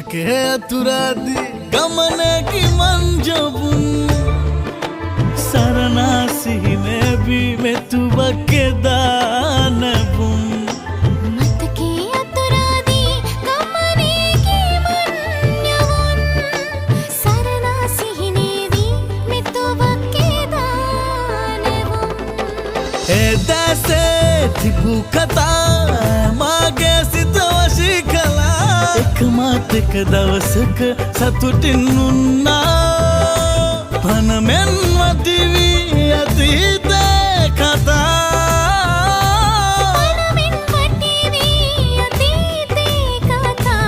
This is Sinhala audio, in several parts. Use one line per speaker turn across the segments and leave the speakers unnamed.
මතකේ අතුරාදී ගමනකි මංජබුන් සරණාසිහිනේ බී මෙතුබක්කේ දානබුන්
මතකේ අතුරාදී ගමනකි මංජබුන් සරණාසිහිනේ බී මෙතුබක්කේ දානබුන්
එදසේ තිබු කතා මාගේ සිත වශී කළා එකමත් එක දවසක සතුටින් උන්නා පනමෙන් වටිවී අතීතේ කතා
පනමෙන් වටිවී අතීතේ කතා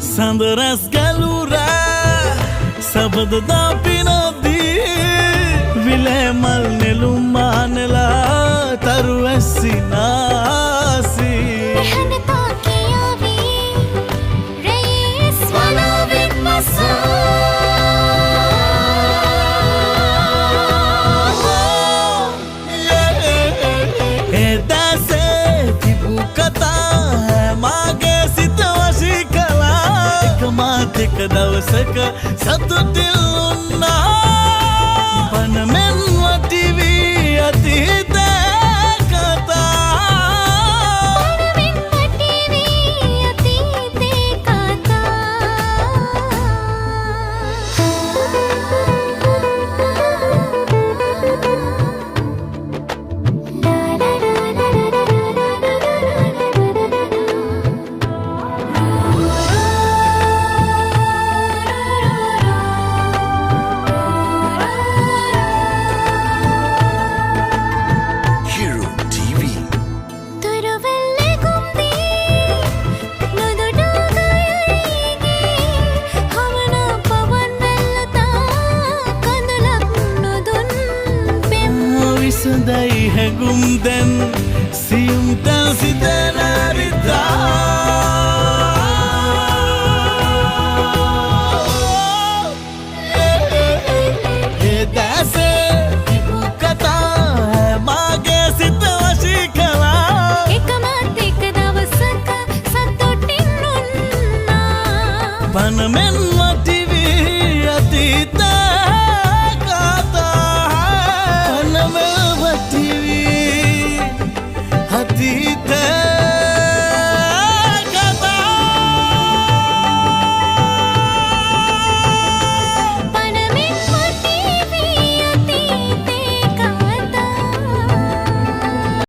සඳරැස් ගැලුරෑ සබදදා පිනොදී විලේමල් නෙළුම් මානෙලා තරු ඇස්සිනාසී
එහනතා කියාවී රැස් වනාවෙන් මසා
එදසේ තිබු කතා මාගේ සිත වශී කළා එකමාත් එක දවසක සතුටින්